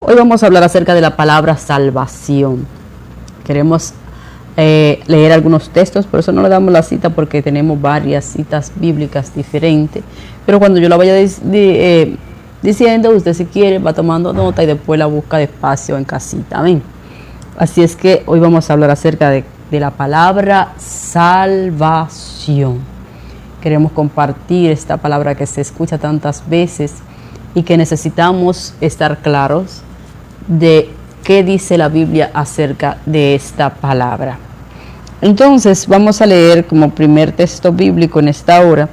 Hoy vamos a hablar acerca de la palabra salvación. Queremos leer algunos textos, por eso no le damos la cita porque tenemos varias citas bíblicas diferentes. Pero cuando yo la vaya diciendo, usted si quiere va tomando nota y después la busca despacio en casita. Amén. Así es que hoy vamos a hablar acerca de la palabra salvación. Queremos compartir esta palabra que se escucha tantas veces y que necesitamos estar claros de qué dice la Biblia acerca de esta palabra. Entonces vamos a leer como primer texto bíblico en esta hora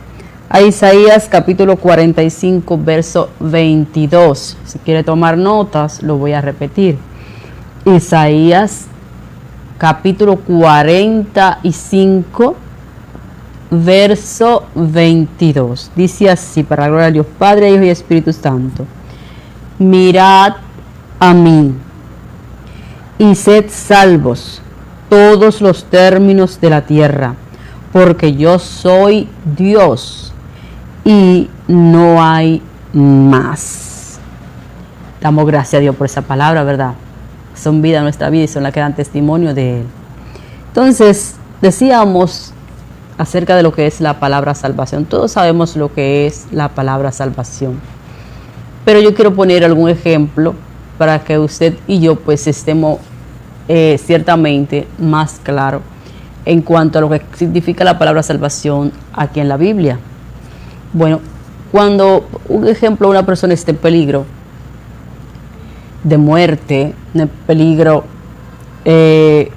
a Isaías capítulo 45 verso 22. Si quiere tomar notas, lo voy a repetir. Isaías capítulo 45 verso 22. Dice así, para la gloria de Dios Padre, Hijo y Espíritu Santo: mirad a mí y sed salvos todos los términos de la tierra, porque yo soy Dios y no hay más. Damos gracias a Dios por esa palabra, ¿verdad? Son vida en nuestra vida y son las que dan testimonio de Él. Entonces, decíamos acerca de lo que es la palabra salvación. Todos sabemos lo que es la palabra salvación, pero yo quiero poner algún ejemplo para que usted y yo pues estemos ciertamente más claro en cuanto a lo que significa la palabra salvación aquí en la Biblia. Bueno, cuando un ejemplo, una persona esté en peligro de muerte, en peligro de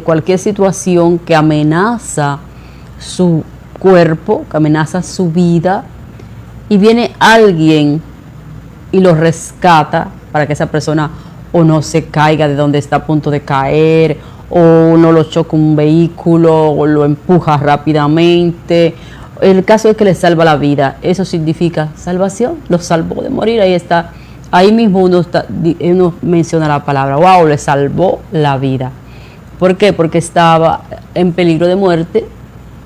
cualquier situación que amenaza su cuerpo, que amenaza su vida, y viene alguien y lo rescata para que esa persona o no se caiga de donde está a punto de caer, o no lo choca un vehículo, o lo empuja rápidamente. El caso es que le salva la vida. Eso significa salvación. Lo salvó de morir. Ahí está. Ahí mismo uno menciona la palabra. Wow, le salvó la vida. ¿Por qué? Porque estaba en peligro de muerte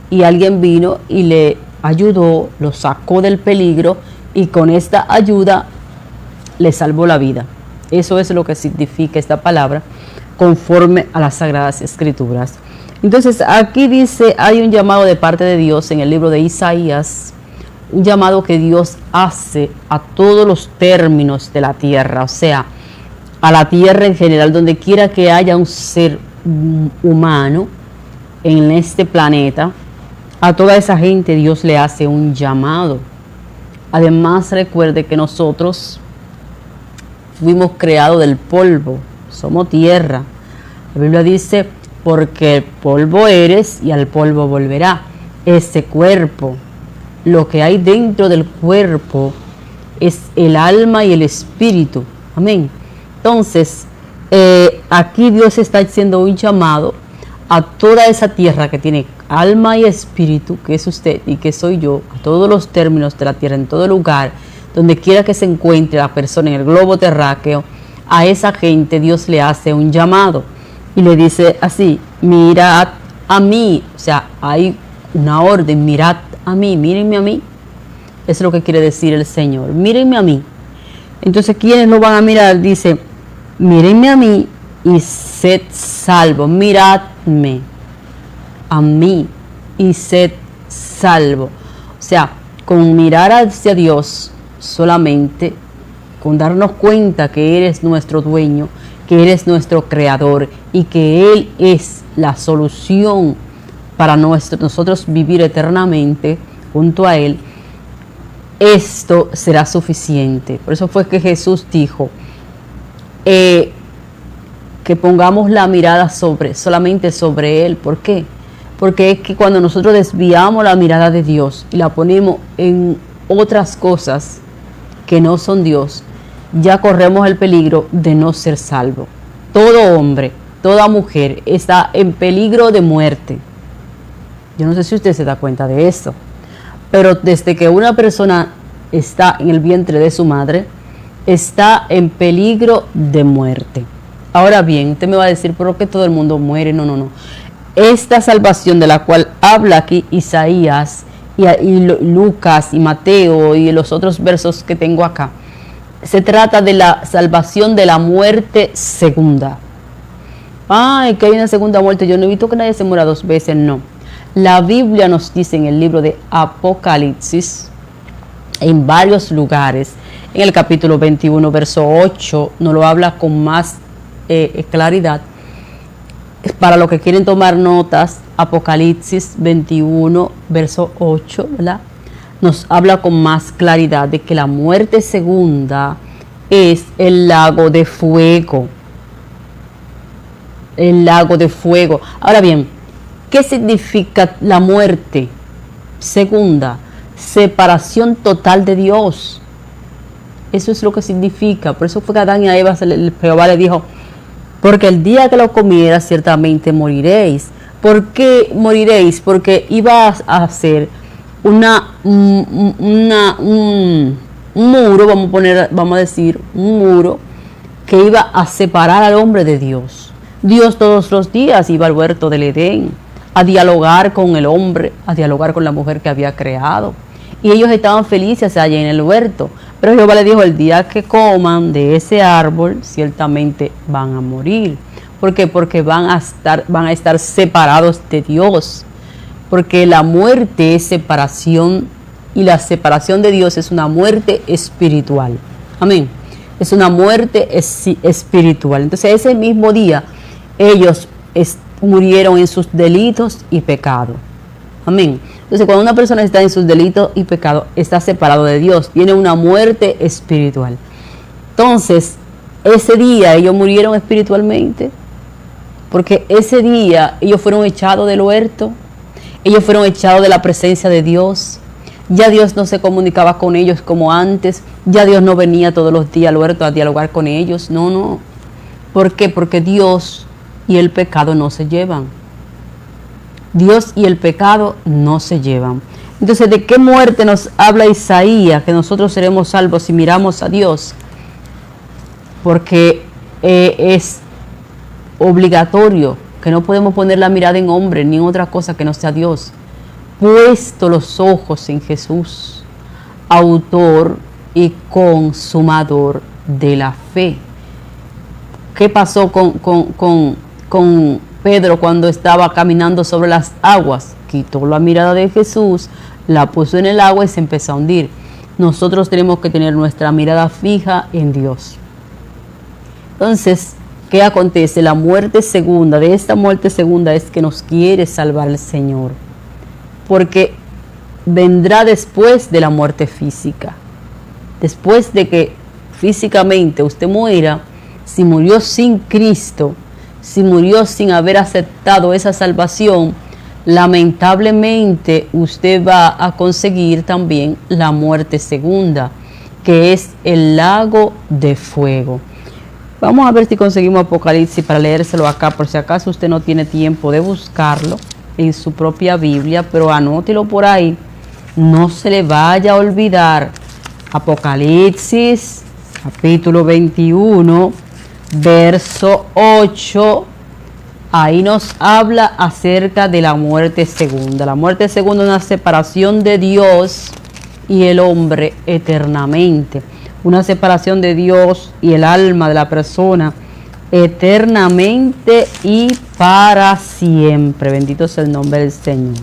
y alguien vino y le ayudó, lo sacó del peligro y con esta ayuda le salvó la vida. Eso es lo que significa esta palabra conforme a las Sagradas Escrituras. Entonces aquí dice, hay un llamado de parte de Dios en el libro de Isaías, un llamado que Dios hace a todos los términos de la tierra, o sea, a la tierra en general, donde quiera que haya un ser humano en este planeta, a toda esa gente Dios le hace un llamado. Además, recuerde que nosotros fuimos creados del polvo, somos tierra. La Biblia dice, porque el polvo eres y al polvo volverá. Ese cuerpo, lo que hay dentro del cuerpo es el alma y el espíritu. Amén. Entonces, aquí Dios está haciendo un llamado a toda esa tierra que tiene alma y espíritu, que es usted y que soy yo, a todos los términos de la tierra, en todo lugar, donde quiera que se encuentre la persona en el globo terráqueo, a esa gente Dios le hace un llamado y le dice así: mirad a mí. O sea, hay una orden: mirad a mí, mírenme a mí. Eso es lo que quiere decir el Señor: mírenme a mí. Entonces, ¿quiénes lo van a mirar? Dice: mírenme a mí y sed salvo. Miradme a mí y sed salvo. O sea, con mirar hacia Dios solamente, con darnos cuenta que eres nuestro dueño, que eres nuestro creador y que Él es la solución para nosotros vivir eternamente junto a Él, esto será suficiente. Por eso fue que Jesús dijo que pongamos la mirada solamente sobre Él. ¿Por qué? Porque es que cuando nosotros desviamos la mirada de Dios y la ponemos en otras cosas que no son Dios, ya corremos el peligro de no ser salvo. Todo hombre, toda mujer está en peligro de muerte. Yo no sé si usted se da cuenta de esto, pero desde que una persona está en el vientre de su madre, está en peligro de muerte. Ahora bien, usted me va a decir, ¿por qué todo el mundo muere? No, no, no. Esta salvación de la cual habla aquí Isaías y Lucas y Mateo y los otros versos que tengo acá, se trata de la salvación de la muerte segunda. Ay, que hay una segunda muerte. Yo no he visto que nadie se muera 2 veces, no. La Biblia nos dice en el libro de Apocalipsis, en varios lugares, en el capítulo 21, verso 8, nos lo habla con más claridad. Para los que quieren tomar notas, Apocalipsis 21, verso 8, ¿verdad? Nos habla con más claridad de que la muerte segunda es el lago de fuego. El lago de fuego. Ahora bien, ¿qué significa la muerte segunda? Separación total de Dios. Eso es lo que significa. Por eso fue que Adán y a Eva Jehová le dijo, porque el día que lo comieras ciertamente moriréis. ¿Por qué moriréis? Porque iba a ser un muro, vamos a decir, un muro que iba a separar al hombre de Dios. Dios todos los días iba al huerto del Edén a dialogar con el hombre, a dialogar con la mujer que había creado. Y ellos estaban felices allá en el huerto. Pero Jehová le dijo, el día que coman de ese árbol, ciertamente van a morir. ¿Por qué? Porque van a estar separados de Dios. Porque la muerte es separación, y la separación de Dios es una muerte espiritual. Amén. Es una muerte espiritual. Entonces ese mismo día ellos murieron en sus delitos y pecados. Amén. Entonces cuando una persona está en sus delitos y pecados, está separado de Dios, tiene una muerte espiritual. Entonces ese día ellos murieron espiritualmente, porque ese día ellos fueron echados del huerto, ellos fueron echados de la presencia de Dios. Ya Dios no se comunicaba con ellos como antes, ya Dios no venía todos los días al huerto a dialogar con ellos. No. ¿Por qué? Porque Dios y el pecado no se llevan. Dios y el pecado no se llevan. Entonces, ¿de qué muerte nos habla Isaías? Que nosotros seremos salvos si miramos a Dios. Porque es obligatorio que no podemos poner la mirada en hombre ni en otra cosa que no sea Dios. Puesto los ojos en Jesús, autor y consumador de la fe. ¿Qué pasó con Pedro cuando estaba caminando sobre las aguas? Quitó la mirada de Jesús, la puso en el agua y se empezó a hundir. Nosotros tenemos que tener nuestra mirada fija en Dios. Entonces, ¿qué acontece? La muerte segunda, de esta muerte segunda es que nos quiere salvar el Señor. Porque vendrá después de la muerte física. Después de que físicamente usted muera, si murió sin Cristo, si murió sin haber aceptado esa salvación, lamentablemente usted va a conseguir también la muerte segunda, que es el lago de fuego. Vamos a ver si conseguimos Apocalipsis para leérselo acá, por si acaso usted no tiene tiempo de buscarlo en su propia Biblia, pero anótelo por ahí, no se le vaya a olvidar. Apocalipsis, capítulo 21, verso 8, ahí nos habla acerca de la muerte segunda. La muerte segunda es una separación de Dios y el hombre eternamente, una separación de Dios y el alma de la persona eternamente y para siempre. Bendito sea el nombre del Señor.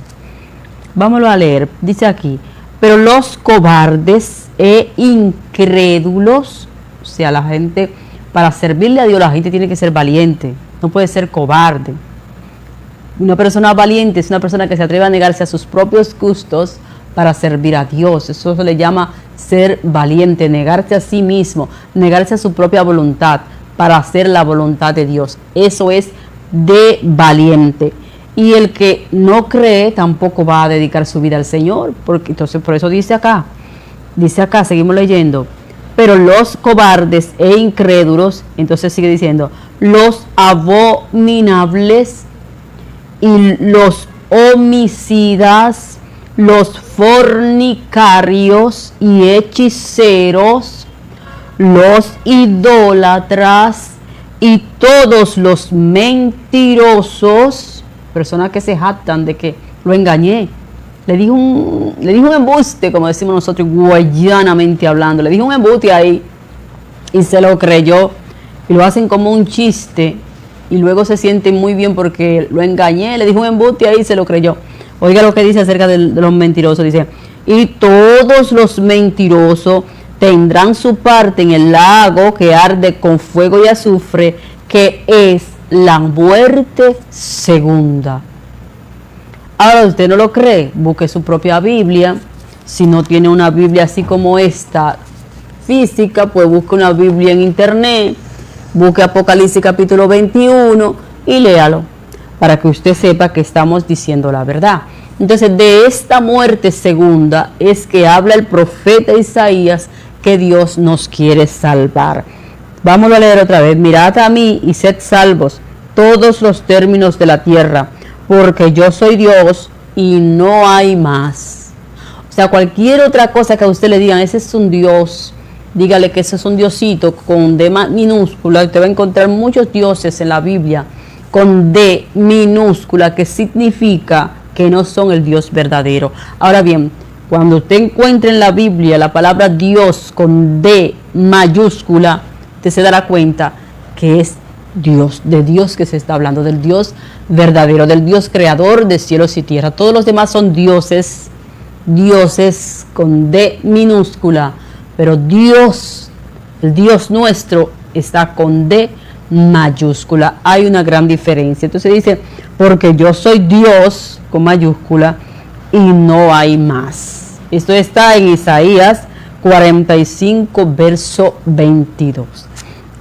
Vámonos a leer. Dice aquí, pero los cobardes e incrédulos, o sea, la gente, para servirle a Dios, la gente tiene que ser valiente, no puede ser cobarde. Una persona valiente es una persona que se atreve a negarse a sus propios gustos para servir a Dios. Eso se le llama ser valiente, negarse a sí mismo, negarse a su propia voluntad para hacer la voluntad de Dios. Eso es de valiente. Y el que no cree tampoco va a dedicar su vida al Señor, porque entonces por eso dice acá, seguimos leyendo, pero los cobardes e incrédulos, entonces sigue diciendo, los abominables y los homicidas, los fornicarios y hechiceros, los idólatras y todos los mentirosos, personas que se jactan de que lo engañé, le dijo un embuste, como decimos nosotros guayanamente hablando, le dijo un embuste ahí, y se lo creyó, y lo hacen como un chiste, y luego se sienten muy bien porque lo engañé, le dijo un embuste ahí y se lo creyó. Oiga lo que dice acerca de los mentirosos, dice, y todos los mentirosos tendrán su parte en el lago que arde con fuego y azufre, que es la muerte segunda. Ahora, ¿usted no lo cree? Busque su propia Biblia. Si no tiene una Biblia así como esta física, pues busque una Biblia en internet, busque Apocalipsis capítulo 21 y léalo, para que usted sepa que estamos diciendo la verdad. Entonces, de esta muerte segunda es que habla el profeta Isaías, que Dios nos quiere salvar. Vamos a leer otra vez. Mirad a mí y sed salvos todos los términos de la tierra, porque yo soy Dios y no hay más. O sea, cualquier otra cosa que a usted le digan, ese es un Dios, dígale que ese es un diosito con D minúscula. Usted va a encontrar muchos dioses en la Biblia con D minúscula, que significa que no son el Dios verdadero. Ahora bien, cuando usted encuentre en la Biblia la palabra Dios con D mayúscula, usted se dará cuenta que es Dios, de Dios que se está hablando, del Dios verdadero, del Dios creador de cielos y tierra. Todos los demás son dioses, dioses con D minúscula, pero Dios, el Dios nuestro, está con D mayúscula. Hay una gran diferencia. Entonces dice, porque yo soy Dios con mayúscula y no hay más. Esto está en Isaías 45, verso 22.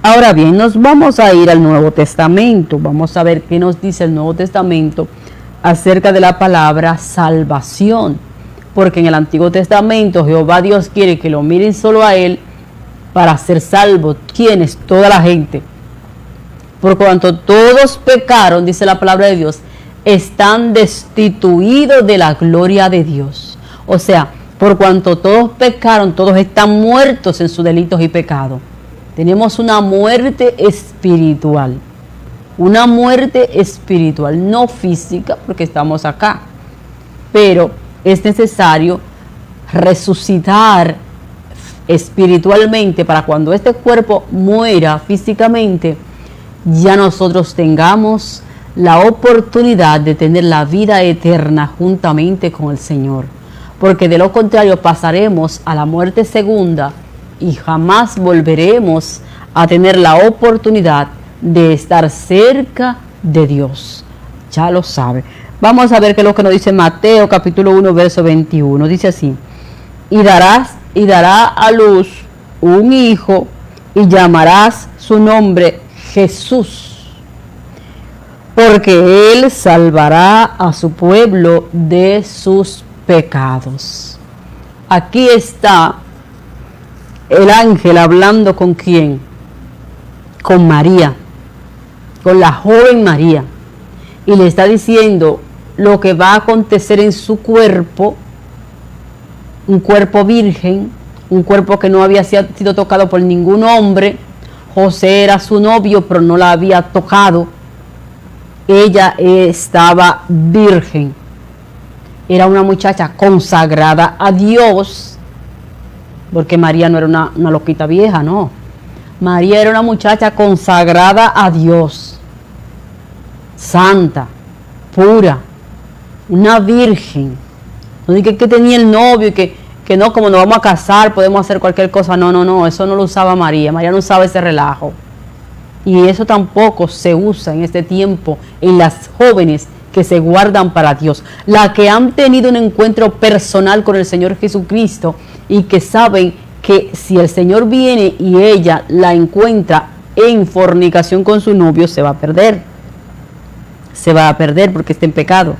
Ahora bien, nos vamos a ir al Nuevo Testamento. Vamos a ver qué nos dice el Nuevo Testamento acerca de la palabra salvación. Porque en el Antiguo Testamento Jehová Dios quiere que lo miren solo a Él para ser salvos. ¿Quiénes? Toda la gente. Por cuanto todos pecaron, dice la palabra de Dios, están destituidos de la gloria de Dios. O sea, por cuanto todos pecaron, todos están muertos en sus delitos y pecados. Tenemos una muerte espiritual. Una muerte espiritual, no física, porque estamos acá. Pero es necesario resucitar espiritualmente para cuando este cuerpo muera físicamente, ya nosotros tengamos la oportunidad de tener la vida eterna juntamente con el Señor. Porque de lo contrario pasaremos a la muerte segunda y jamás volveremos a tener la oportunidad de estar cerca de Dios. Ya lo sabe. Vamos a ver qué es lo que nos dice Mateo capítulo 1 verso 21. Dice así: y dará a luz un hijo y llamarás su nombre Jesús, porque él salvará a su pueblo de sus pecados. Aquí está el ángel hablando con quién, con María, con la joven María, y le está diciendo lo que va a acontecer en su cuerpo, un cuerpo virgen, un cuerpo que no había sido tocado por ningún hombre. José era su novio, pero no la había tocado. Ella estaba virgen. Era una muchacha consagrada a Dios, porque María no era una loquita vieja, no. María era una muchacha consagrada a Dios, santa, pura, una virgen. No dije que tenía el novio y que no, como nos vamos a casar, podemos hacer cualquier cosa. No, eso no lo usaba María. María no usaba ese relajo. Y eso tampoco se usa en este tiempo en las jóvenes que se guardan para Dios. Las que han tenido un encuentro personal con el Señor Jesucristo y que saben que si el Señor viene y ella la encuentra en fornicación con su novio, se va a perder. Se va a perder porque está en pecado.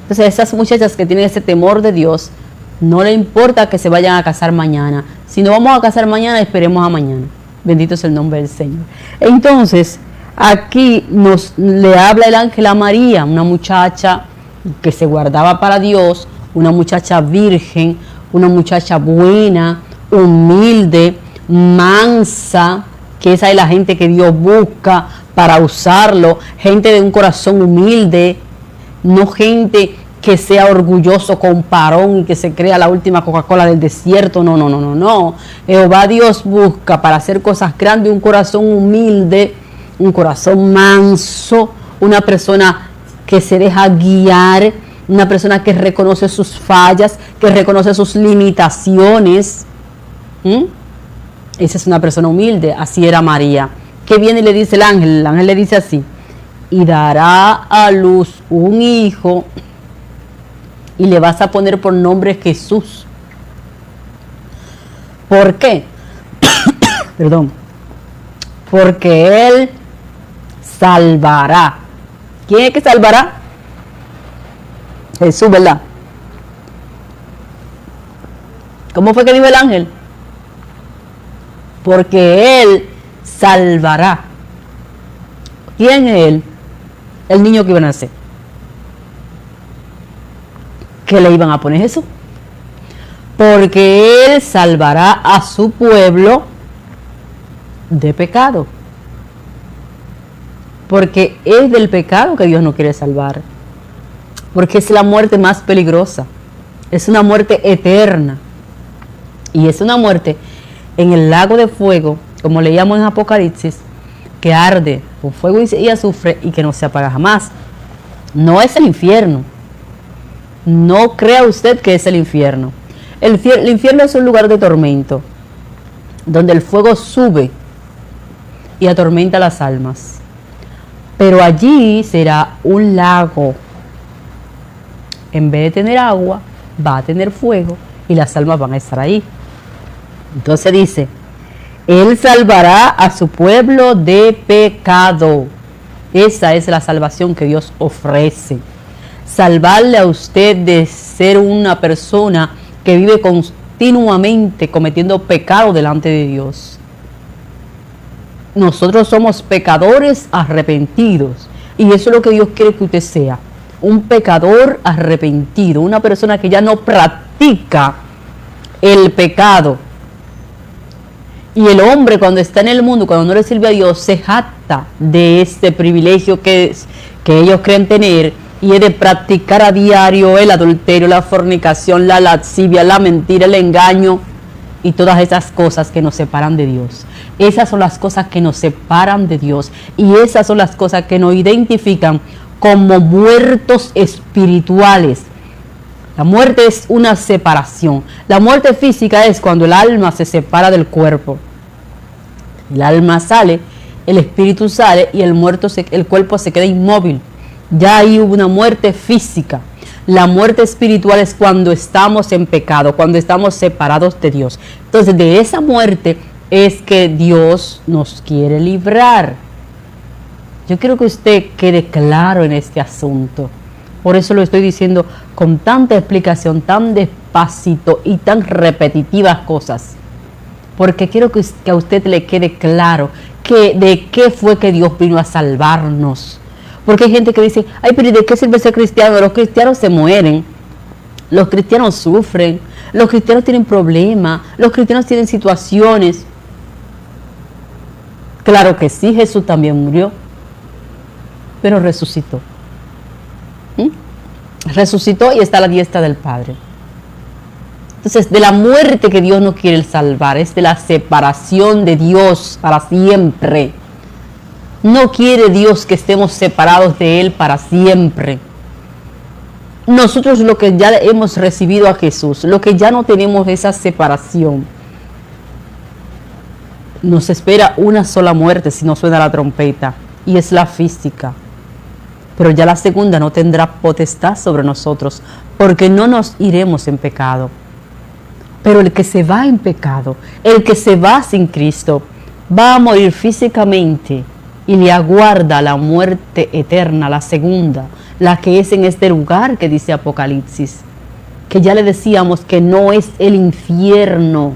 Entonces, esas muchachas que tienen ese temor de Dios, no le importa que se vayan a casar mañana. Si no vamos a casar mañana, esperemos a mañana. Bendito es el nombre del Señor. Entonces, aquí le habla el ángel a María, una muchacha que se guardaba para Dios, una muchacha virgen, una muchacha buena, humilde, mansa, que esa es la gente que Dios busca para usarlo, gente de un corazón humilde, no gente que sea orgulloso, comparón y que se crea la última Coca-Cola del desierto. No. Jehová Dios busca para hacer cosas grandes un corazón humilde, un corazón manso, una persona que se deja guiar, una persona que reconoce sus fallas, que reconoce sus limitaciones. Esa es una persona humilde. Así era María. ¿Qué viene y le dice el ángel? El ángel le dice así: y dará a luz un hijo y le vas a poner por nombre Jesús. ¿Por qué? Perdón. Porque él salvará. ¿Quién es que salvará? Jesús, ¿verdad? ¿Cómo fue que dijo el ángel? Porque él salvará. ¿Quién es él? El niño que iba a nacer. ¿Qué le iban a poner Jesús? Porque él salvará a su pueblo de pecado. Porque es del pecado que Dios no quiere salvar. Porque es la muerte más peligrosa. Es una muerte eterna. Y es una muerte en el lago de fuego, como leíamos en Apocalipsis, que arde con fuego y azufre y que no se apaga jamás. No es el infierno. No crea usted que es el infierno. El infierno es un lugar de tormento, donde el fuego sube y atormenta las almas. Pero allí será un lago. En vez de tener agua, va a tener fuego y las almas van a estar ahí. Entonces dice: él salvará a su pueblo de pecado. Esa es la salvación que Dios ofrece. Salvarle a usted de ser una persona que vive continuamente cometiendo pecado delante de Dios. Nosotros somos pecadores arrepentidos. Y eso es lo que Dios quiere que usted sea. Un pecador arrepentido. Una persona que ya no practica el pecado. Y el hombre, cuando está en el mundo, cuando no le sirve a Dios, se jacta de este privilegio que ellos creen tener, y es de practicar a diario el adulterio, la fornicación, la lascivia, la mentira, el engaño y todas esas cosas que nos separan de Dios. Esas son las cosas que nos separan de Dios, y esas son las cosas que nos identifican como muertos espirituales. La muerte es una separación. La muerte física es cuando el alma se separa del cuerpo. El alma sale, el espíritu sale y el cuerpo se queda inmóvil. Ya ahí hubo una muerte física. La muerte espiritual es cuando estamos en pecado, cuando estamos separados de Dios. Entonces, de esa muerte es que Dios nos quiere librar. Yo quiero que usted quede claro en este asunto. Por eso lo estoy diciendo con tanta explicación, tan despacito y tan repetitivas cosas. Porque quiero que a usted le quede claro de qué fue que Dios vino a salvarnos. Porque hay gente que dice: ay, pero ¿y de qué sirve ser cristiano? Los cristianos se mueren, los cristianos sufren, los cristianos tienen problemas, los cristianos tienen situaciones. Claro que sí, Jesús también murió, pero resucitó. Resucitó y está a la diestra del Padre. Entonces, de la muerte que Dios no quiere salvar, es de la separación de Dios para siempre. No quiere Dios que estemos separados de Él para siempre. Nosotros, lo que ya hemos recibido a Jesús, lo que ya no tenemos esa separación, nos espera una sola muerte si no suena la trompeta, y es la física. Pero ya la segunda no tendrá potestad sobre nosotros, porque no nos iremos en pecado. Pero el que se va en pecado, el que se va sin Cristo, va a morir físicamente y le aguarda la muerte eterna, la segunda, la que es en este lugar que dice Apocalipsis, que ya le decíamos que no es el infierno.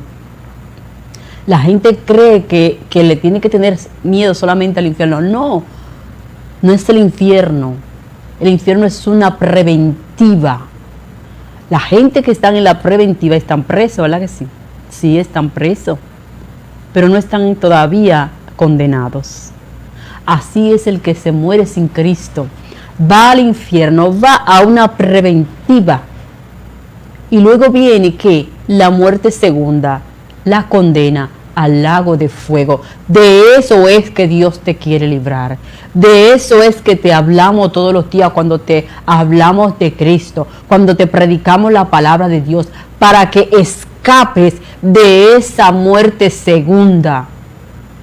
La gente cree que le tiene que tener miedo solamente al infierno. No, no es el infierno. El infierno es una preventiva. La gente que está en la preventiva están presos, ¿verdad que sí? Sí, están presos, pero no están todavía condenados. Así es el que se muere sin Cristo. va al infierno, va a una preventiva. Y luego viene que la muerte segunda, la condena al lago de fuego. De eso es que Dios te quiere librar. De eso es que te hablamos todos los días cuando te hablamos de Cristo, cuando te predicamos la palabra de Dios, para que escapes de esa muerte segunda,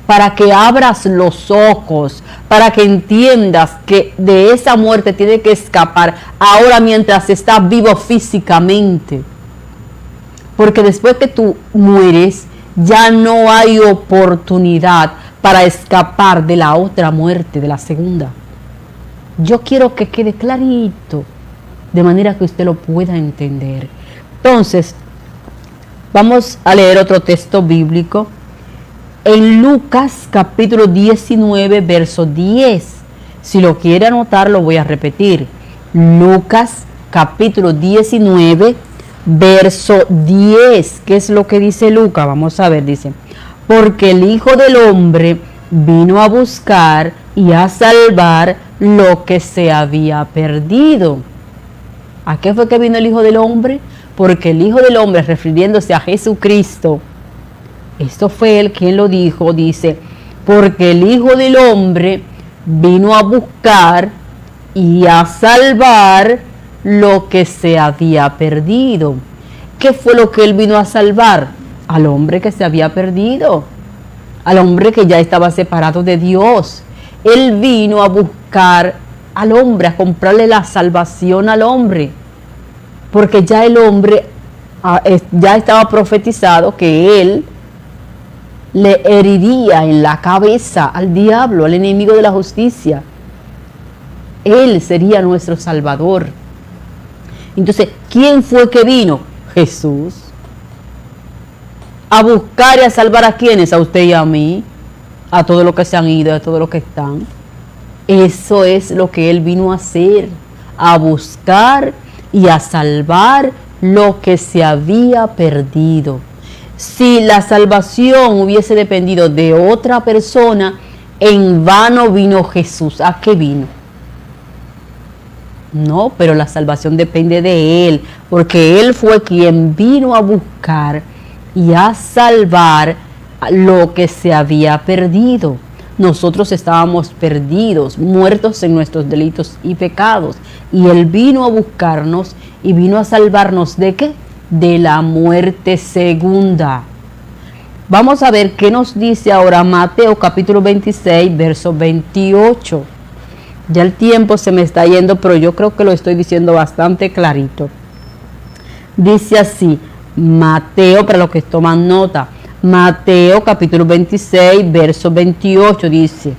para que abras los ojos, para que entiendas que de esa muerte tienes que escapar ahora mientras estás vivo físicamente. Porque después que tú mueres, ya no hay oportunidad para escapar de la otra muerte, de la segunda. Yo quiero que quede clarito, de manera que usted lo pueda entender. Entonces, vamos a leer otro texto bíblico. En Lucas capítulo 19, verso 10. Si lo quiere anotar, lo voy a repetir. Lucas capítulo 19, verso 10. ¿Qué es lo que dice Lucas? Vamos a ver, dice: porque el Hijo del Hombre vino a buscar y a salvar lo que se había perdido. ¿A qué fue que vino el Hijo del Hombre? Porque el Hijo del Hombre, refiriéndose a Jesucristo, esto fue él quien lo dijo, dice: porque el Hijo del Hombre vino a buscar y a salvar lo que se había perdido. ¿Qué fue lo que él vino a salvar? Al hombre que se había perdido, al hombre que ya estaba separado de Dios. Él vino a buscar al hombre, a comprarle la salvación al hombre, porque ya el hombre ya estaba profetizado que él le heriría en la cabeza al diablo, al enemigo de la justicia. Él sería nuestro Salvador. Entonces, ¿quién fue que vino? Jesús. A buscar y a salvar a quienes, a usted y a mí, a todos los que se han ido, a todos los que están. Eso es lo que Él vino a hacer, a buscar y a salvar lo que se había perdido. Si la salvación hubiese dependido de otra persona, en vano vino Jesús. ¿A qué vino? No, pero la salvación depende de Él, porque Él fue quien vino a buscar y a salvar lo que se había perdido. Nosotros estábamos perdidos, muertos en nuestros delitos y pecados, y Él vino a buscarnos y vino a salvarnos ¿de qué? De la muerte segunda. Vamos a ver qué nos dice ahora Mateo capítulo 26, verso 28. Ya el tiempo se me está yendo, pero yo creo que lo estoy diciendo bastante clarito. Dice así, Mateo, para los que toman nota, Mateo capítulo 26, verso 28 dice: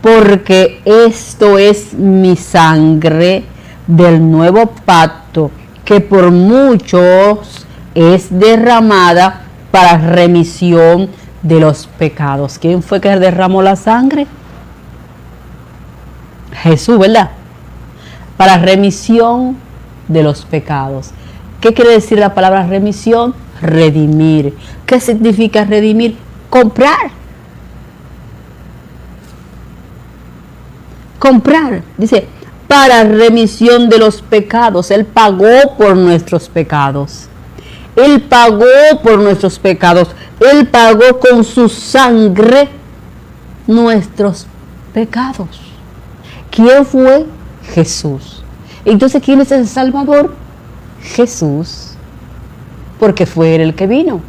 porque esto es mi sangre del nuevo pacto, que por muchos es derramada para remisión de los pecados. ¿Quién fue que derramó la sangre? Jesús, ¿verdad? Para remisión de los pecados. ¿Qué quiere decir la palabra remisión? Redimir. ¿Qué significa redimir? Comprar. Comprar. Dice, para remisión de los pecados. Él pagó por nuestros pecados. Él pagó por nuestros pecados. Él pagó con su sangre nuestros pecados. ¿Quién fue? Jesús. Entonces, ¿quién es el Salvador? Jesús. Porque fue Él el que vino.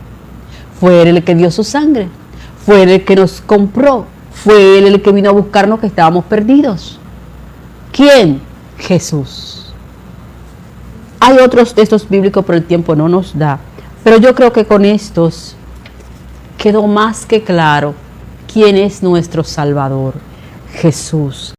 Fue Él el que dio su sangre. Fue Él el que nos compró. Fue Él el que vino a buscarnos que estábamos perdidos. ¿Quién? Jesús. Hay otros textos bíblicos, pero el tiempo no nos da. Pero yo creo que con estos quedó más que claro quién es nuestro Salvador. Jesús.